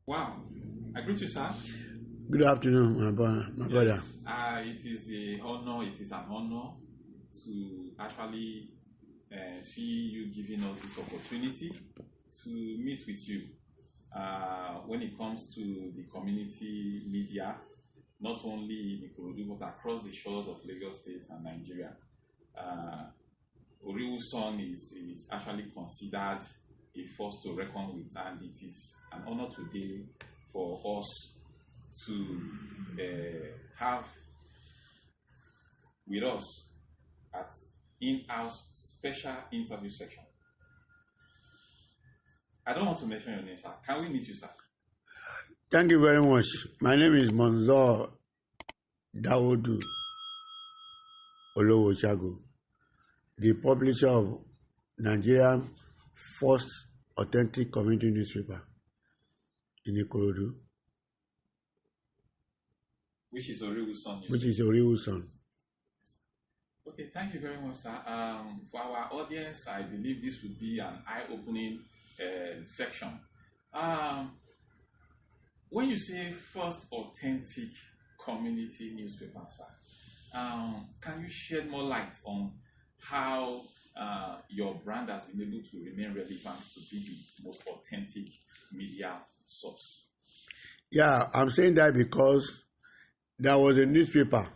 Wow. I greet you, sir. Good afternoon, my brother. It is an honor to actually see you giving us this opportunity to meet with you when it comes to the community media, not only in Ikorodu, but across the shores of Lagos State and Nigeria. Oriwu son is actually considered a force to reckon with, and it is an honor today for us to have with us at in-house special interview section. I don't want to mention your name, sir. Can we meet you, sir? Thank you very much. My name is Monzor Olowosago, the publisher of Nigeria's first authentic community newspaper in Ikorodu. Which is Oriwu son. Which is Oriwu son. Okay, thank you very much, sir. For our audience, I believe this would be an eye-opening section. When you say first authentic community newspaper, sir, can you shed more light on how your brand has been able to remain relevant to be the most authentic media source? Yeah, I'm saying that because there was a newspaper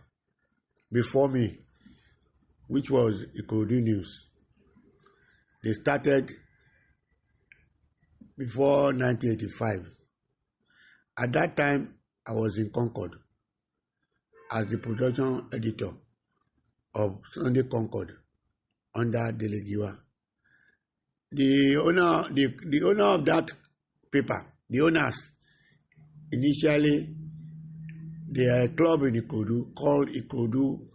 before me, which was Ikorodu News. They started before 1985. At that time, I was in Concord as the production editor of Sunday Concord under Delegiwa. The owner of that paper, the owners, initially, they are a club in Ikorodu called Ikorodu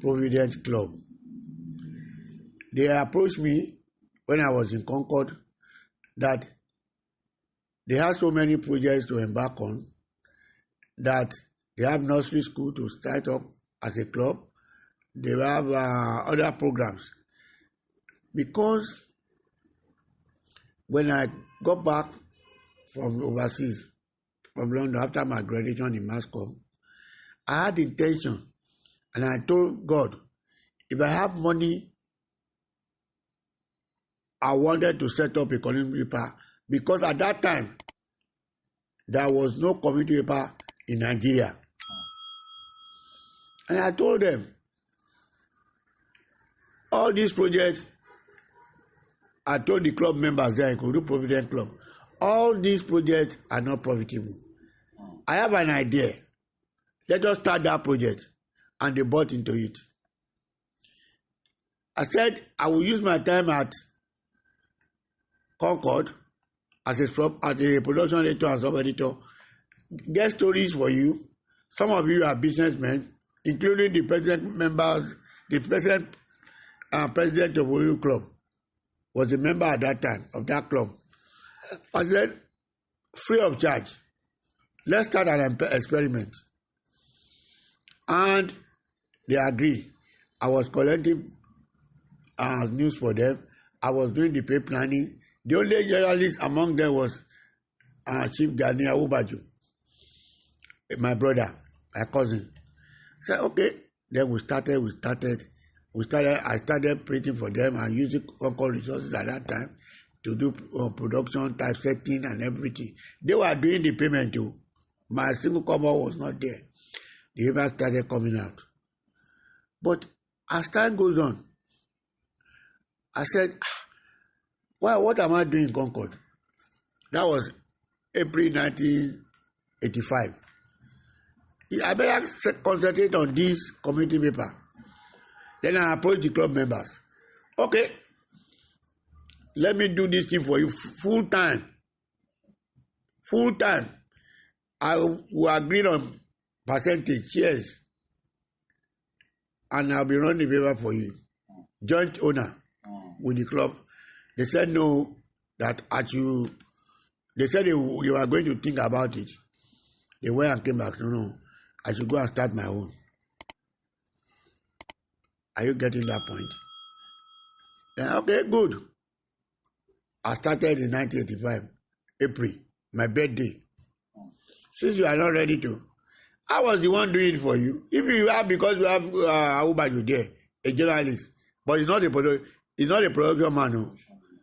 Providence Club. They approached me when I was in Concord that they have so many projects to embark on, that they have nursery school to start up as a club. They have other programs. Because when I got back from overseas, from London, after my graduation in mass comm, I had intention, and I told God, if I have money, I wanted to set up a community paper, because at that time, there was no community paper in Nigeria. And I told them, all these projects, I told the club members there, Ikorodu Providence Club, all these projects are not profitable. I have an idea. Let us start that project. And they bought into it. I said, I will use my time at Concord as a production editor and sub-editor, get stories for you. Some of you are businessmen, including the president members, the president of Oriwu Club was a member at that time of that club. I said, free of charge, let's start an experiment. And they agreed. I was collecting news for them. I was doing the pay planning. The only journalist among them was Chief Gani Awubaju, my brother, my cousin. Said, okay. Then I started printing for them and using Concord resources at that time to do production, typesetting, and everything. They were doing the payment too. My single cover was not there. The paper started coming out. But as time goes on, I said, well, what am I doing in Concord? That was April 1985. I better concentrate on this community paper. Then I approached the club members. Okay, let me do this thing for you full time. Full time. I will agree on percentage, shares. And I'll be running the paper for you. Joint owner with the club. They said no, that they said they were going to think about it. They went and came back. No, I should go and start my own. Are you getting that point? Then, okay, good. I started in 1985, April, my birthday. since you are not ready to. I was the one doing it for you. If you have, because you have Awubaju there, a journalist, but he's not a production man, no.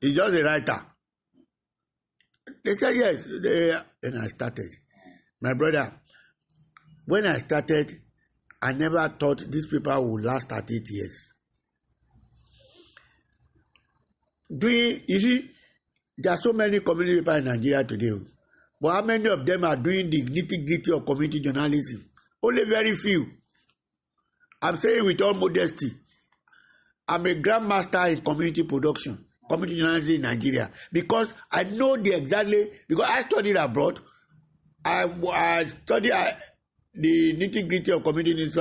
He's just a writer. They said yes. Then I started. My brother, when I started, I never thought these people would last 38 years. You see, there are so many community people in Nigeria today. But how many of them are doing the nitty-gritty of community journalism? Only very few. I'm saying with all modesty, I'm a grandmaster in community production, community journalism in Nigeria, because I know because I studied abroad. I studied the nitty-gritty of community news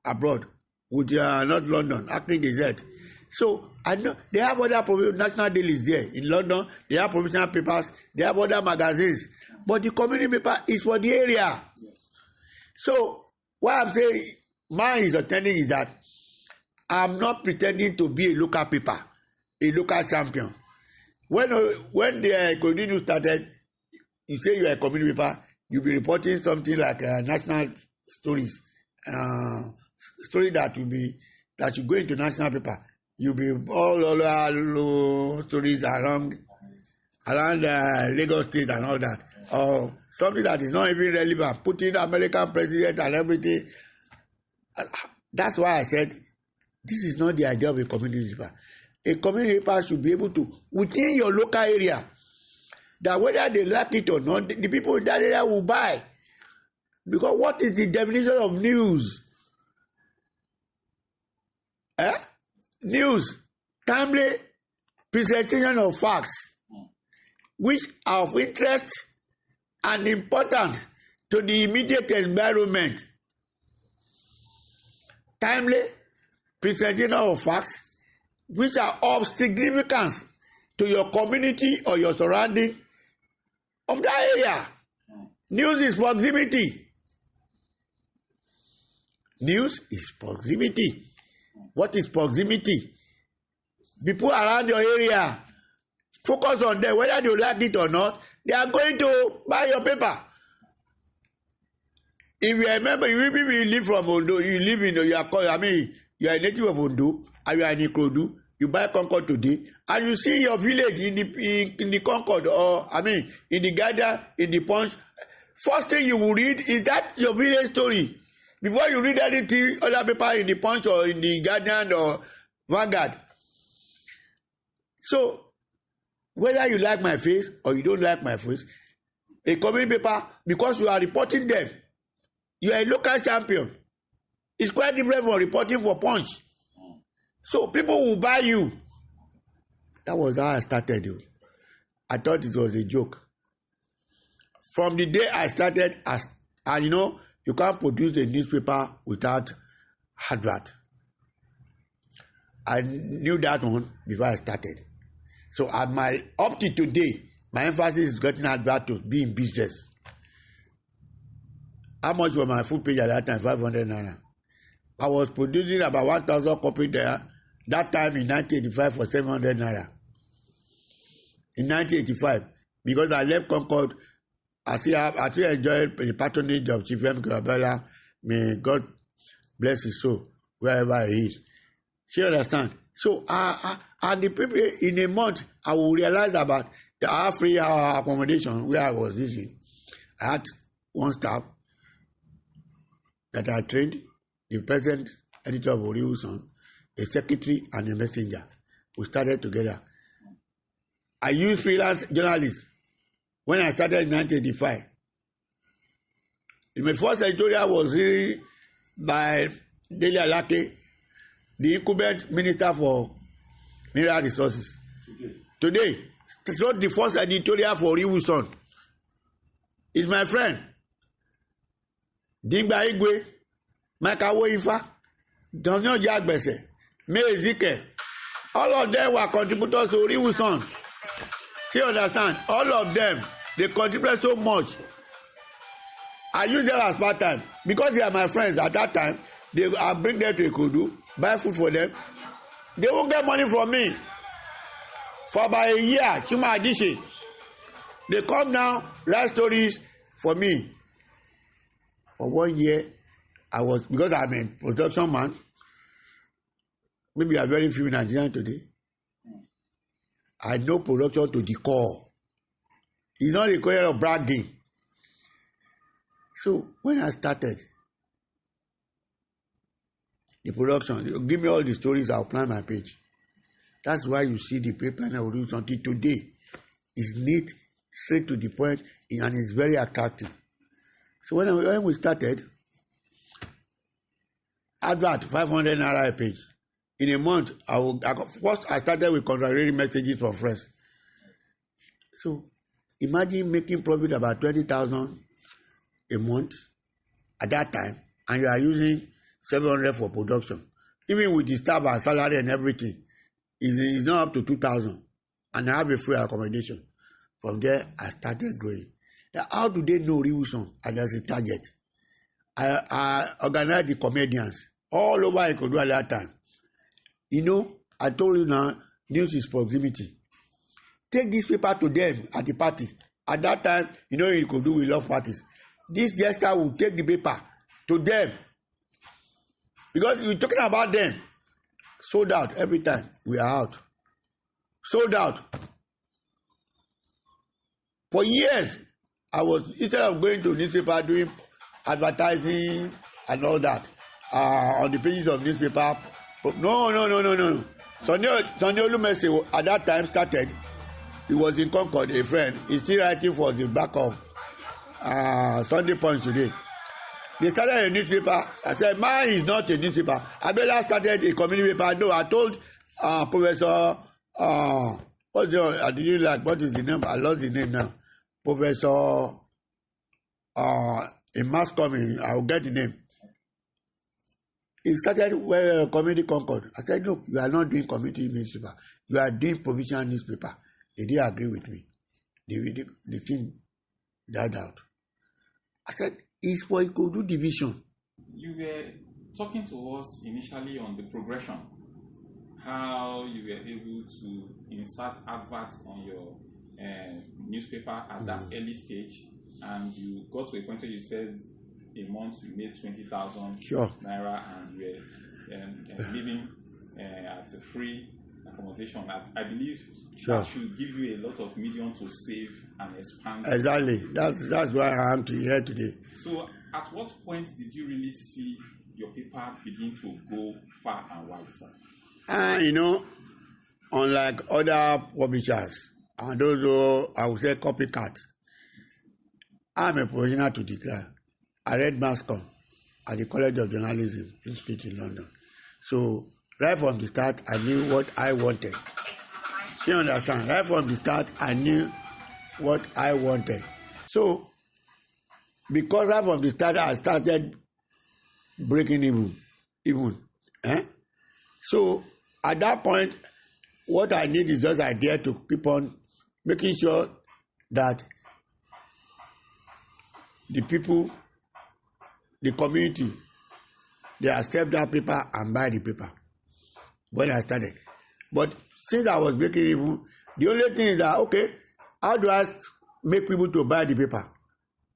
abroad, with not London, acting Gazette. So I know they have other national dailies there in London. They have provincial papers. They have other magazines. But the community paper is for the area. So what I'm saying, mine is attending is that I'm not pretending to be a local paper, a local champion. When the community started, you say you are a community paper, you'll be reporting something like national stories, story that you go into national paper. You'll be all over stories around Lagos State and all that. Or something that is not even relevant, putting American president and everything. That's why I said, this is not the idea of a community paper. A community paper should be able to, within your local area, that whether they like it or not, the people in that area will buy. Because what is the definition of news? News, timely presentation of facts, which are of interest and important to the immediate environment. Timely presentation of facts, which are of significance to your community or your surrounding of that area. News is proximity. News is proximity. What is proximity? People around your area, focus on them. Whether they like it or not, they are going to buy your paper. If you remember, if you live from Ondo, you live in, you are a native of Ondo, and you are in Ikorodu, you buy Concord today, and you see your village in the Concord, or in the Guardian, in the Punch. First thing you will read is that your village story. Before you read anything, other paper in the Punch or in the Guardian or Vanguard. So, whether you like my face or you don't like my face, a community paper, because you are reporting them, you are a local champion. It's quite different from reporting for Punch. So, people will buy you. That was how I started. I thought it was a joke. From the day I started, and you can't produce a newspaper without advert. I knew that one before I started. So up to today, my emphasis is getting advert to be in business. How much was my full page at that time? 500 naira. I was producing about 1,000 copies there. That time in 1985 for 700 naira. In 1985, because I left Concord, I still enjoyed the patronage of Chief M. Kurabella. May God bless his soul wherever he is. You understand? So, and the people in a month, I will realize about the free accommodation where I was using. I had one staff that I trained, the present editor of Oriwu, a secretary and a messenger. We started together. I used freelance journalists. When I started in 1985, my first editorial was written by Dele Alake, the incumbent minister for mineral resources. Today, it's not the first editorial for Oriwu. It's my friend, Dingba Igwe, Makawo Ifa, Daniel Jagbese, Mezike. All of them were contributors to Oriwu. See, understand? All of them, they contribute so much. I use them as part-time because they are my friends. At that time, I bring them to Ikorodu, buy food for them. They won't get money from me for about a year. Chuma Adishi, they come now, write stories for me. For 1 year, because I'm a production man, maybe there are very few Nigerians today. I know production to the core. It's not a question of bragging. So when I started the production, give me all the stories, I'll plan my page. That's why you see the paper and Oriwu until today. It's neat, straight to the point, and it's very attractive. So when we started, advert 500 naira a page. In a month, first I started with congratulatory messages from friends. So imagine making profit about 20,000 a month at that time, and you are using 700 for production. Even with the staff and salary and everything, it's not up to 2,000. And I have a free accommodation. From there, I started growing. Now, how do they know Oriwu? And there's a target. I organized the comedians all over Ikodu at that time. You know, I told you now, news is proximity. Take this paper to them at the party. At that time, you know, in Ikodu, we love parties. This jester will take the paper to them. Because you're talking about them. Sold out every time. We are out. Sold out. For years, instead of going to newspaper doing advertising and all that, on the pages of newspaper. No. Sunday Olumese at that time started. He was in Concord, a friend. He's still writing for the back of Sunday Punch today. They started a newspaper. I said, mine is not a newspaper. Abela started a community paper. No, I told Professor, what is the name? I lost the name now. Professor, in mass coming, I will get the name. He started Community Concord. I said, no, you are not doing community newspaper. You are doing provincial newspaper. They didn't agree with me. The thing died out. I said, it's for Ikodu division. You were talking to us initially on the progression, how you were able to insert adverts on your newspaper at that early stage, and you got to a point where you said a month you made 20,000 naira, and you were living at a free accommodation. I believe that should give you a lot of medium to save and expand. Exactly. That's why I am here today. So at what point did you really see your paper begin to go far and wide, sir? You know, unlike other publishers, and those who I would say copycat, I'm a professional to declare. I read mass comm at the College of Journalism, Prince Street in London. So right from the start, I knew what I wanted. You understand? Right from the start, I knew what I wanted. So, because right from the start, I started breaking even. So, at that point, what I need is just idea to keep on making sure that the people, the community, they accept that paper and buy the paper. When I started. But since I was making even, the only thing is that, okay, how do I make people to buy the paper?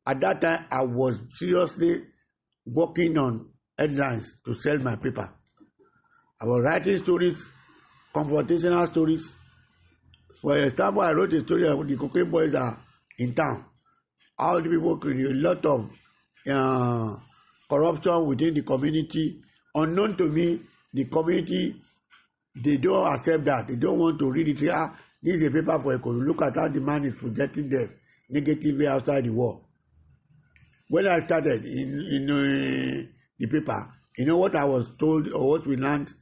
At that time, I was seriously working on headlines to sell my paper. I was writing stories, confrontational stories. For example, I wrote a story about the cocaine boys are in town. How the people create a lot of corruption within the community. Unknown to me, the community, they don't accept that. They don't want to read it. This is a paper for Ikodu. Look at how the man is projecting the negative way outside the world. When I started in the paper, you know what I was told or what we learned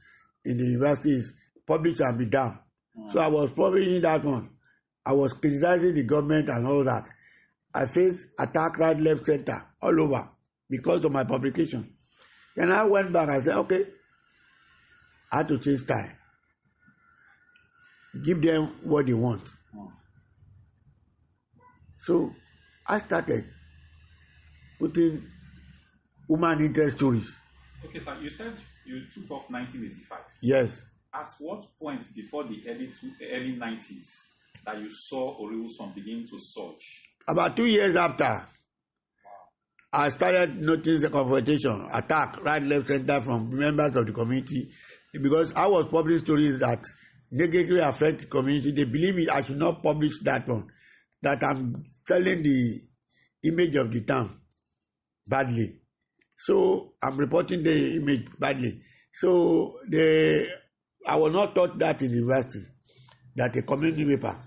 in the university is publish and be damned. So I was publishing that one. I was criticizing the government and all that. I faced attack right, left, center, all over because of my publication. Then I went back and said, okay, I had to change style. Give them what they want. So I started putting woman interest stories. Okay, sir, you said you took off 1985. Yes. At what point before the early 90s that you saw Oriwu begin to surge? About 2 years after. Wow. I started noticing the confrontation, attack, right, left, center from members of the community, because I was publishing stories that negatively affect the community. They believe I should not publish that one, that I'm selling the image of the town badly. So I'm reporting the image badly. So I was not taught that in university, that a community paper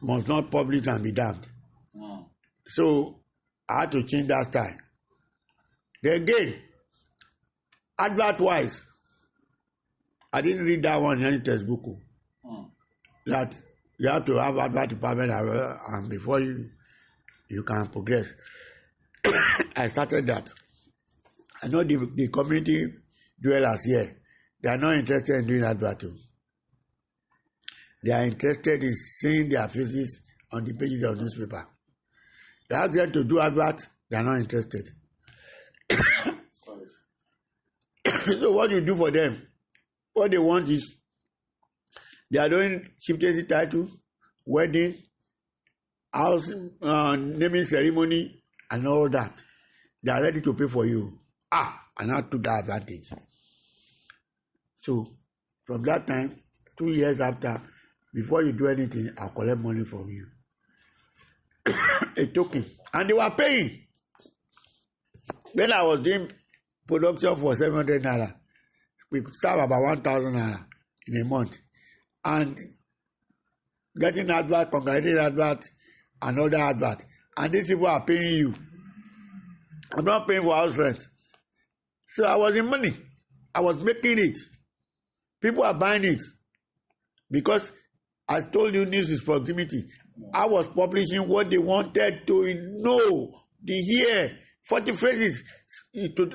must not publish and be damned. So I had to change that style. Then again, advert-wise, I didn't read that one in any textbook. That you have to have advert department and before you can progress. I started that. I know the community dwellers here, they are not interested in doing advertising. They are interested in seeing their faces on the pages of newspaper. They ask them to do advert, they are not interested. So what you do for them, what they want is, they are doing chieftaincy title, wedding, house naming ceremony, and all that. They are ready to pay for you. And I took that advantage. So from that time, 2 years after, before you do anything, I'll collect money from you. A token. And they were paying. When I was doing production for 700 naira, we could serve about 1,000 naira in a month. And getting advert, congratulating advert, another advert. And these people are paying you. I'm not paying for house rent. So I was in money. I was making it. People are buying it. Because I told you, news is proximity. I was publishing what they wanted to know, to hear. 40 phrases.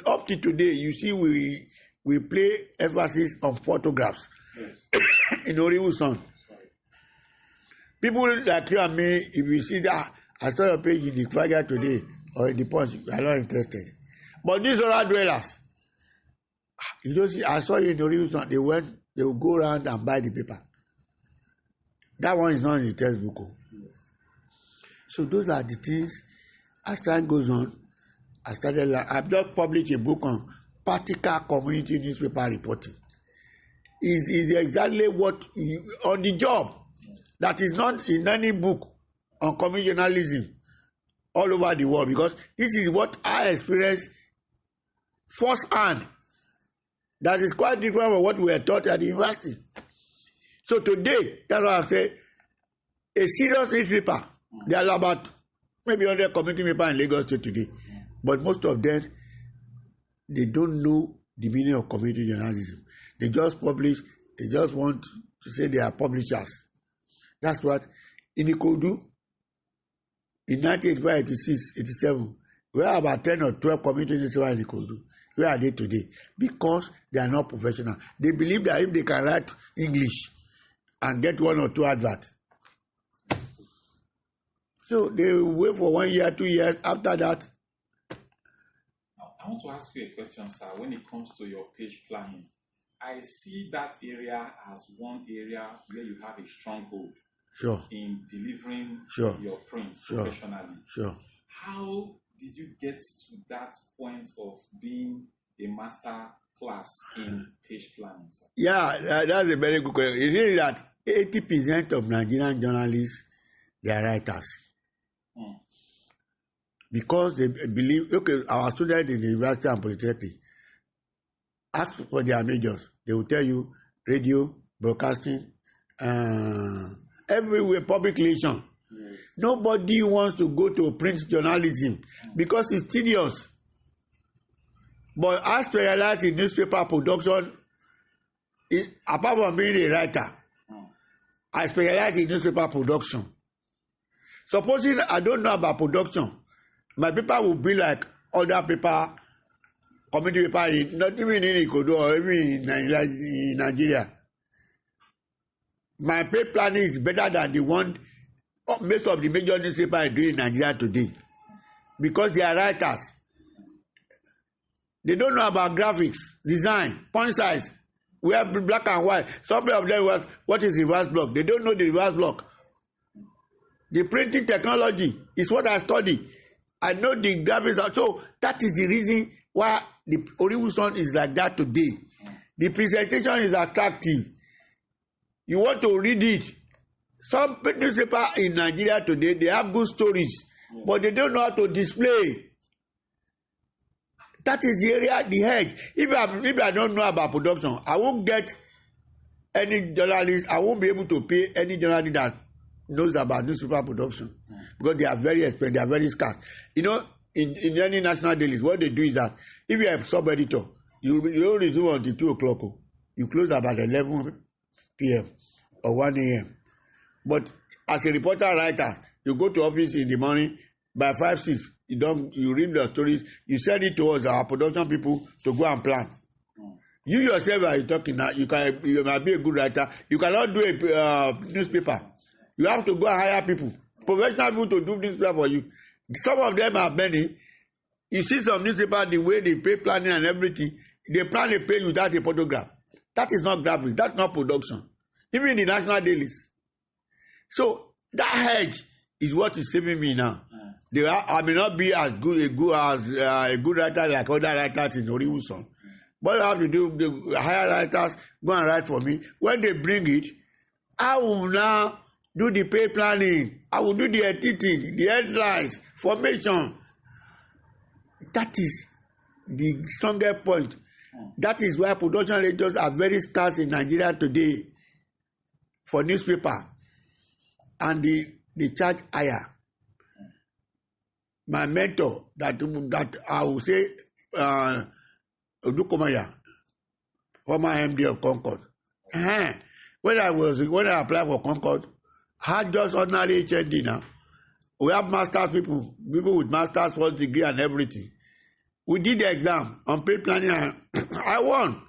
Up to today, you see, we play emphasis on photographs. Yes. In Oriwu son. People like you and me, if you see that, I saw your page in the Flagger today or in the Punch, you are not interested. But these other dwellers, you don't see, I saw you in Oriwu son, they will go around and buy the paper. That one is not in the textbook. So those are the things. As time goes on, I've just published a book on practical community newspaper reporting. Is exactly what on the job. That is not in any book on community journalism all over the world, because this is what I experienced firsthand. That is quite different from what we were taught at the university. So today, that's why I say, a serious newspaper, there are about maybe 100 community papers in Lagos State today, but most of them, they don't know the meaning of community journalism. They just publish, they just want to say they are publishers. That's what in Ikodu, in 1985, 86, 87, we have about 10 or 12 community newspapers in Ikodu. Where are they today? Because they are not professional. They believe that if they can write English and get 1 or 2 adverts, so they wait for 1 year, 2 years. After that, I want to ask you a question, sir. When it comes to your page planning, I see that area as one area where you have a stronghold. Sure. In delivering your print professionally. Sure. How did you get to that point of being a master class in page planning, sir? Yeah, that's a very good question. It is that 80% of Nigerian journalists, they are writers. Because they believe, okay, our students in the university and polytechnic, ask for their majors. They will tell you radio, broadcasting, everywhere, public relation. Yes. Nobody wants to go to print journalism because it's tedious. But I specialize in newspaper production. Apart from being a writer, I specialize in newspaper production. Supposing I don't know about production, my paper will be like other paper, community paper, not even in Ikodo or even in Nigeria. My pay planning is better than the one most of the major newspapers do in Nigeria today, because they are writers. They don't know about graphics, design, font size. We have black and white. Some of them was, what is reverse block? They don't know the reverse block. The printing technology is what I study. I know the graphics. So that is the reason why the Oriwu Sun is like that today. The presentation is attractive. You want to read it. Some newspaper in Nigeria today, they have good stories, but they don't know how to display. That is the area, the hedge. If I don't know about production, I won't get any journalist. I won't be able to pay any journalist that knows about newspaper production because they are very expensive. They are very scarce. You know, in any national dailies, what they do is that if you have sub-editor, you resume until 2 o'clock. You close about 11 p.m. or 1 a.m. But as a reporter writer, you go to office in the morning by 5, 6. You read the stories. You send it to us, our production people, to go and plan. You yourself are talking now. You might be a good writer. You cannot do a newspaper. You have to go and hire people, professional people to do newspaper for you. Some of them are many. You see some newspaper, the way they pay planning and everything, they plan a page without a photograph. That is not graphics. That's not production. Even the national dailies. So that hedge is what is saving me now. I may not be as good a good writer like other writers in Oriwu Sun. What I have to do, the higher writers go and write for me. When they bring it, I will now do the pay planning. I will do the editing, the headlines, formation. That is the strongest point. That is why production editors are very scarce in Nigeria today for newspaper. And they charge higher. My mentor, that I will say, Odukomaya, former MD of Concord. When I applied for Concord, I had just ordinary HND now. We have masters people with masters, first degree and everything. We did the exam on paid planning and I won.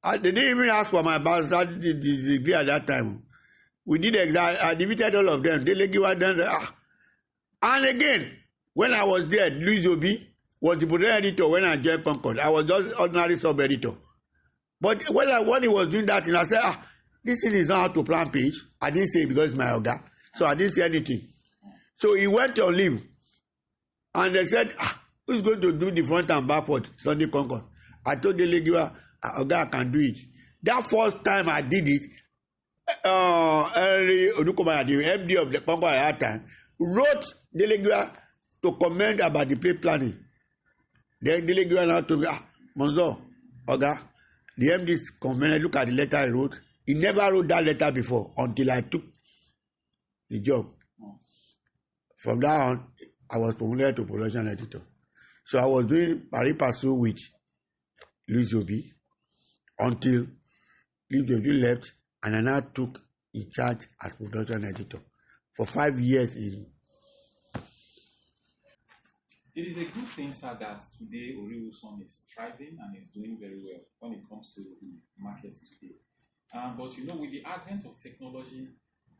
They didn't even ask for my bachelor's degree at that time. We did the exam. I defeated all of them. And again, when I was there, Louis Obi was the production editor when I joined Concord. I was just ordinary sub-editor. But when he was doing that, I said, this thing is not how to plan page. I didn't say it because it's my Oga. So I didn't say anything. So he went on leave. And they said, who's going to do the front and back for Sunday Concord? I told the Legiwa, Oga, I can do it. That first time I did it, Odukomaya, the MD of the Concord at that time, wrote the Legiwa to comment about the pay planning. Then the Legiwa now told me, Monzor, Oga, the MD commented, look at the letter he wrote. He never wrote that letter before until I took the job. From that on, I was promoted to production editor. So I was doing pari passu with Louis Obi until Louis Obi left, and I now took in charge as production editor for 5 years. It is a good thing, sir, that today Oriwu Sun is thriving and is doing very well when it comes to the market today. But you know, with the advent of technology,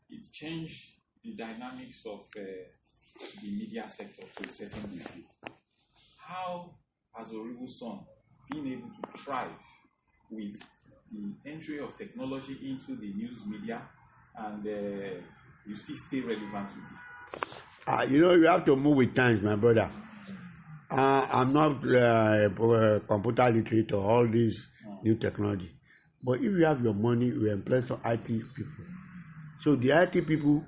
it changed the dynamics of the media sector to a certain degree. How has Oriwu Sun been able to thrive with the entry of technology into the news media, and you still stay relevant today? You have to move with times, my brother. I'm not a computer literate or all this new technology. But if you have your money, you employ some IT people. So the IT people,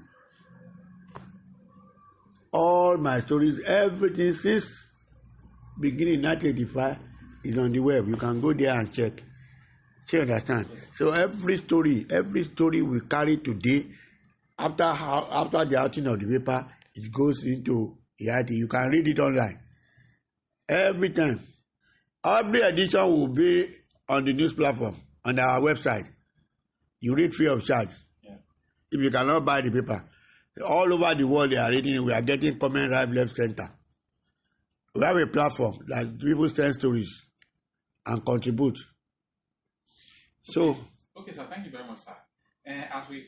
all my stories, everything since beginning 1985 is on the web. You can go there and check. You understand? So every story we carry today, after the outing of the paper, it goes into the IT. You can read it online. Every time. Every edition will be on the news platform, on our website. You read free of charge. Yeah. If you cannot buy the paper. All over the world they are reading it. We are getting comment right, left, center. We have a platform that people send stories and contribute. So okay, sir, thank you very much, sir. As we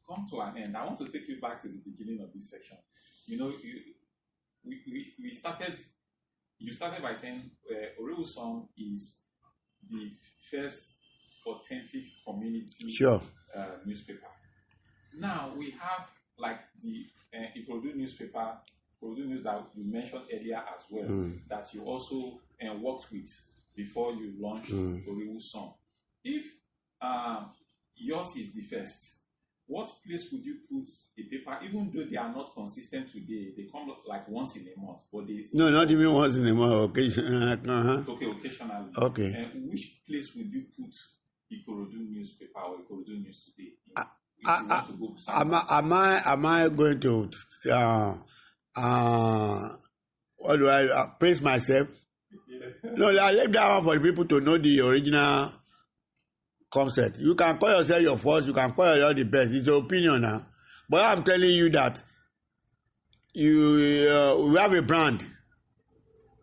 come to an end, I want to take you back to the beginning of this section. You know, we started. You started by saying Oriwu Sun is the first authentic community newspaper. Now we have like the Ikorodu newspaper Korodu News that you mentioned earlier as well, that you also worked with before you launched Oriwu Sun. If yours is the first, what place would you put a paper, even though they are not consistent today, they come like once in a month, but they no, not even once in a month, occasionally. Okay, occasionally. Okay. And which place would you put Ikorodu newspaper or Ikorodu News Today? Am I going to what do I praise myself? No, I left that one for the people to know the original concept. You can call yourself your first, you can call yourself the best. It's your opinion now. But I'm telling you that we have a brand.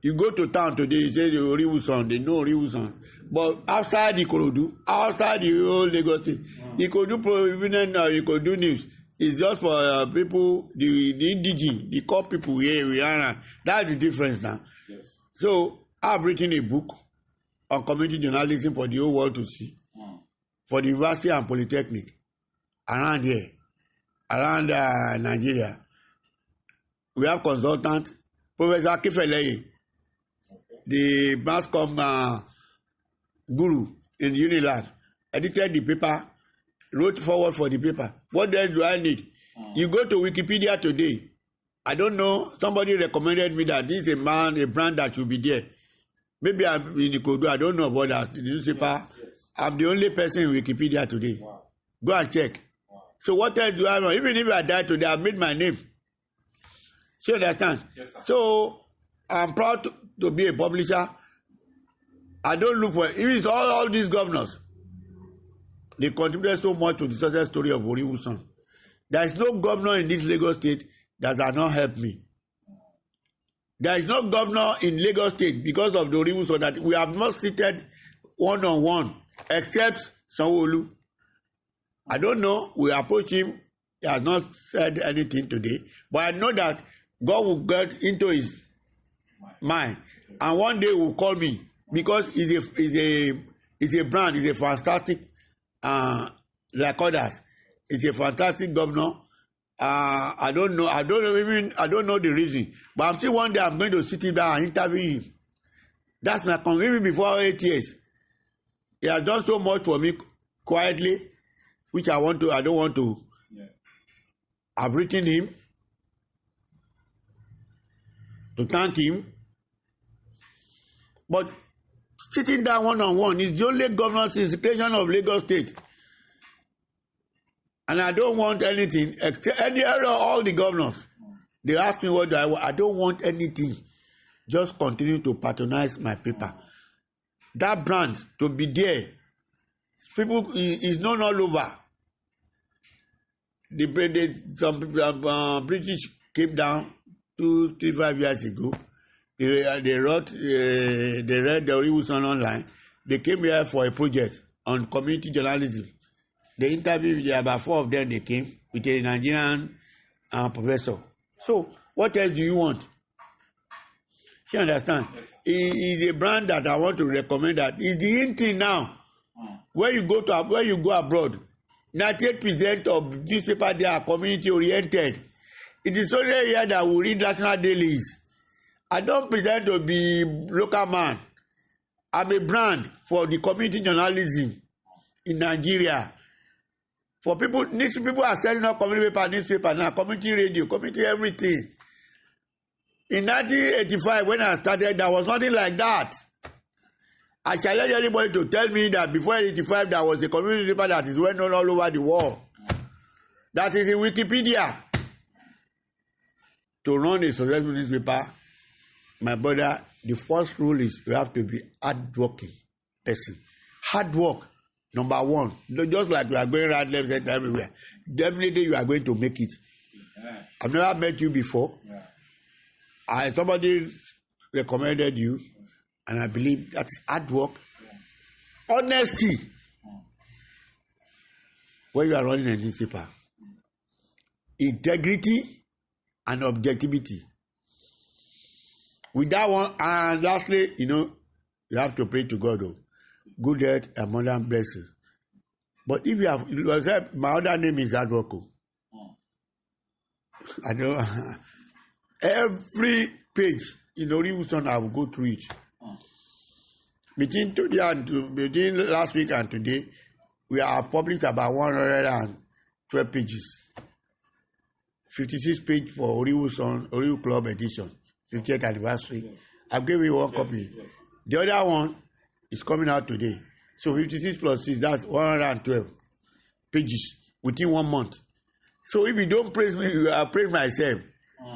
You go to town today, you say the Oriwu Sun, they know Oriwu Sun. But outside Ikorodu, outside the whole Lagos State, Ikorodu News is just for people, the indigene, the core people here, we are. That's the difference now. Yes. So I've written a book on community journalism for the whole world to see, for the university and polytechnic around here, around Nigeria. We have consultant, Professor Akifeleye, the mass comm guru in Unilag, edited the paper, wrote forward for the paper. What else do I need? You go to Wikipedia today. I don't know, somebody recommended me that this is a brand that should be there. Maybe I'm in Ikorodu, I don't know about that, the newspaper. Yes. I'm the only person in Wikipedia today. Wow. Go and check. Wow. So what else do I know? Even if I die today, I've made my name. So you understand? Yes, sir. So I'm proud to be a publisher. I don't look for even all these governors. They contributed so much to the success story of Oriwu Sun. There is no governor in this Lagos State that has not helped me. There is no governor in Lagos State because of the Oriwu Sun that we have not seated one-on-one except Sanwo-Olu. I don't know. We approach him. He has not said anything today. But I know that God will get into his mind. And one day he will call me because he's a brand. He's a fantastic, like others. He's a fantastic governor. I don't know the reason. But I'm still one day I'm going to sit him down and interview him. That's my conviction before 8 years. He has done so much for me quietly, which I don't want to. Yeah. I've written him to thank him. But sitting down one-on-one is the only governor since the creation of Lagos State. And I don't want anything, except all the governors. They ask me what do I want. I don't want anything. Just continue to patronize my paper. That brand to be there. People is known all over. Some British came down 2, 3, 5 years ago. They read the Oriwu Sun online. They came here for a project on community journalism. They interviewed about 4 of them. They came with a Nigerian professor. So what else do you want? You understand? Yes. It is a brand that I want to recommend. That is the in thing now. When you go abroad, 98% of newspapers they are community oriented. It is only here that we read national dailies. I don't pretend to be local man. I'm a brand for the community journalism in Nigeria. For people are selling out community paper, newspaper now, community radio, community everything. In 1985, when I started, there was nothing like that. I challenge anybody to tell me that before 1985, there was a community paper that is well known all over the world. That is in Wikipedia. To run a successful newspaper, my brother, the first rule is you have to be hardworking person. Hard work, number one. Just like you are going right, left, right, everywhere. Definitely you are going to make it. Yeah. I've never met you before. Yeah. Somebody recommended you, and I believe that's hard work. Yeah. Honesty. When you are running a newspaper. Integrity and objectivity. With that one, and lastly, you have to pray to God. Good health and modern blessings. But if you have, my other name is Adwoko. I know. Every page in Oriwu Sun, I will go through it. Between last week and today, we have published about 112 pages. 56 page for Oriwu Sun, Oriwu Club edition, 50th anniversary. Yes. I've given you one copy. Yes. The other one is coming out today. So 56 plus 6, that's 112 pages within 1 month. So if you don't praise me, I praise myself.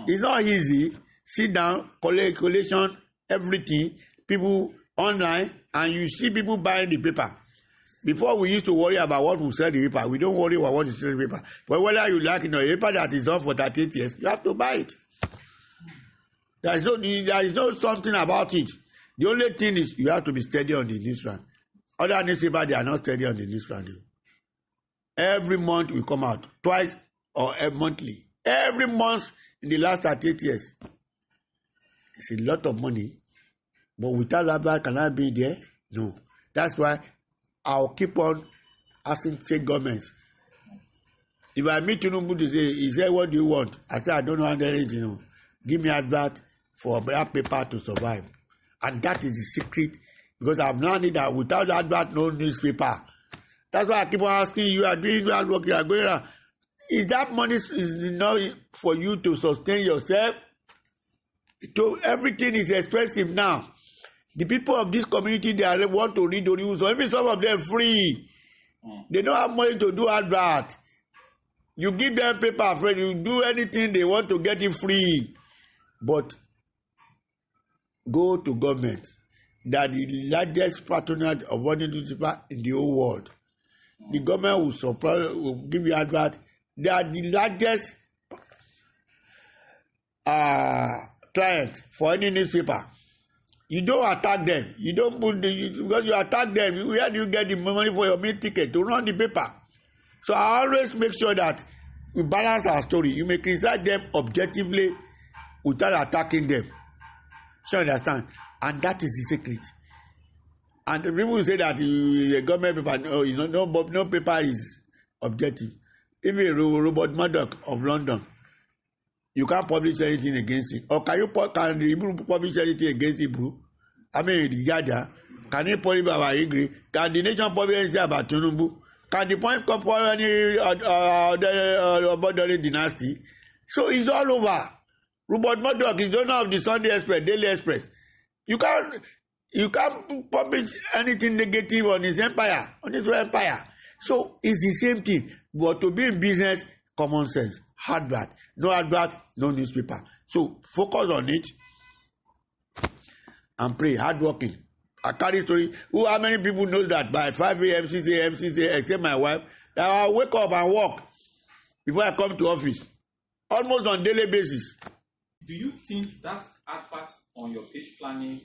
It's not easy. Sit down, collation, everything, people online, and you see people buying the paper. Before we used to worry about what will sell the paper. We don't worry about what is selling the paper. But whether you like it or a paper that is on for 38 years, you have to buy it. There is no something about it. The only thing is you have to be steady on the news run. Other newspapers, they are not steady on the news run. Every month we come out, twice or monthly. Every month in the last 38 years. It's a lot of money. But without that, can I be there? No. That's why I'll keep on asking state governments. If I meet Tinubu to say, he said, what do you want? I said, I don't know anything. Give me advert for that paper to survive. And that is the secret, because I've learned that without advert, no newspaper. That's why I keep on asking you, are doing that work, you are going around. Is that money is enough for you to sustain yourself? Everything is expensive now. The people of this community, they want to read Oriwu, so even some of them free. They don't have money to do advert. You give them paper, friend, you do anything they want to get it free. But go to government. They are the largest patronage of one newspaper in the whole world. The government will give you advert. They are the largest client for any newspaper. You don't attack them. You don't put because you attack them. Where do you get the money for your meal ticket to run the paper? So I always make sure that we balance our story. You may criticize them objectively without attacking them. So you understand? And that is the secret. And the people say that the government paper, no paper is objective. Even Robert Murdoch of London, you can't publish anything against it. Or can the Hebrew publish anything against Hebrew? I mean, the Gaja. Can he publish about Igri? Can the nation publish anything about Tinubu? Can the point come for any about the dynasty? So it's all over. Robert Murdoch is the owner of the Sunday Express, Daily Express. You can't publish anything negative on his empire, on his empire. So it's the same thing. But to be in business, common sense. Advert, no newspaper. So focus on it and pray. Hardworking. I carry story. How many people know that by 5 a.m., 6 a.m., except my wife, that I wake up and walk before I come to office, almost on daily basis. Do you think that advert on your page planning,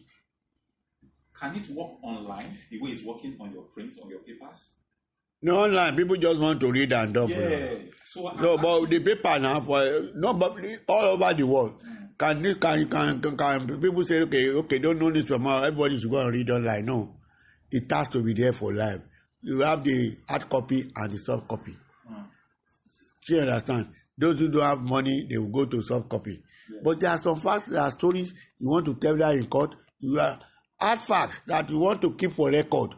can it work online the way it's working on your print, on your papers? No, online. People just want to read and dump. Yeah. But the paper now but all over the world. Can people say okay, don't know this from now, everybody should go and read online? No. It has to be there for life. You have the hard copy and the soft copy. Do you understand? Those who don't have money, they will go to soft copy. Yeah. But there are some facts, there are stories you want to tell that in court. You are hard facts that you want to keep for record,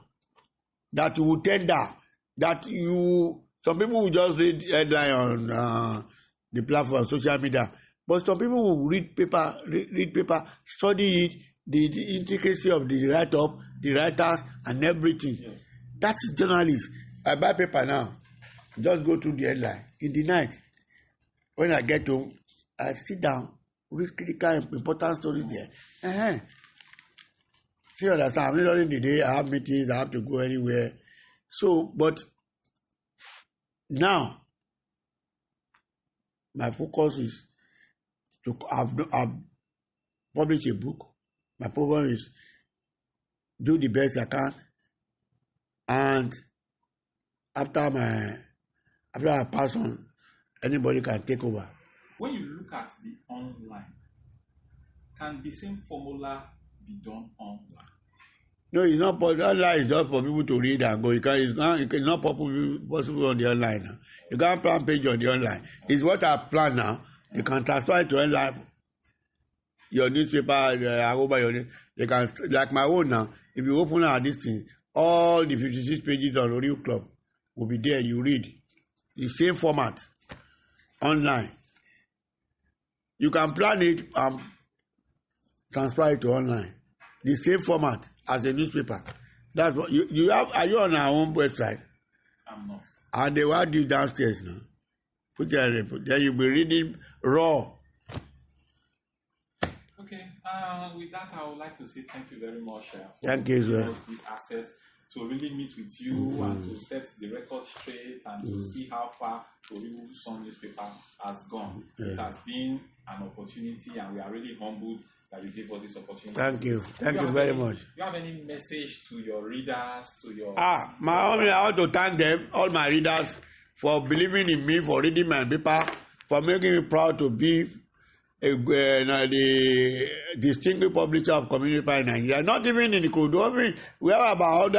that you will tender. Some people will just read headline on the platform, social media, but some people will read paper, study it, the intricacy of the write-up, the writers, and everything. Yeah. That's journalists. I buy paper now, just go through the headline. In the night, when I get home, I sit down, read critical, important stories there. See, understand? I'm not in the day, I have meetings, I have to go anywhere. So, but now, my focus is to I've published a book. My problem is do the best I can, and after I pass on, anybody can take over. When you look at the online, can the same formula be done online? No, it's not possible. Online is just for people to read and go. It's not possible on the online now. You can't plan page on the online. It's what I plan now. You can transfer it to online your newspaper, they can, like my own now, if you open this thing, all the 56 pages on Oriwu Club will be there, you read. The same format, online. You can plan it and transfer it to online. The same format as a newspaper. That's what you have. Are you on our own website? I'm not. And they will do downstairs now. Put your report. Then you'll be reading raw. Okay. With that, I would like to say thank you very much for thank you, giving us this access to really meet with you and to set the record straight and to see how far Oriwu Sun newspaper has gone. It has been an opportunity, and we are really humbled that you gave us this opportunity. Thank you. Thank you very much. Do you have any message to your readers, to your... I want to thank them, all my readers, for believing in me, for reading my paper, for making me proud to be the distinguished publisher of community paper in Nigeria. Not even in the Kudu. We have about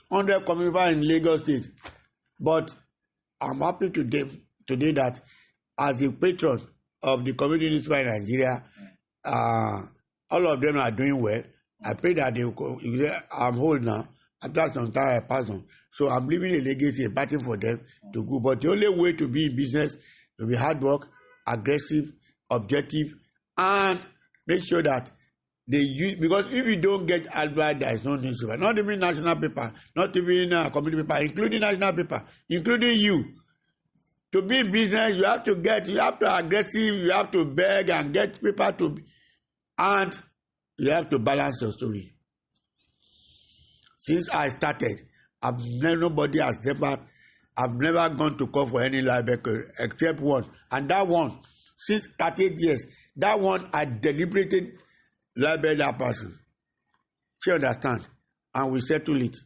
100 community paper in Lagos State. But I'm happy today that as the patron of the community newspaper in Nigeria, all of them are doing well. I pray that I'm old now. After some time I pass on. So I'm leaving a legacy, a pattern for them to go. But the only way to be in business, to be hard work, aggressive, objective, and make sure that they use, because if you don't get advice, there is no newspaper. Not even national paper, not even community paper, including national paper, including you. To be in business, you have to aggressive, you have to beg and get people to, and you have to balance your story. Since I started, I've never gone to call for any library except one. And that one, since 38 years, that one I deliberated library that person. She understand. And we settle it.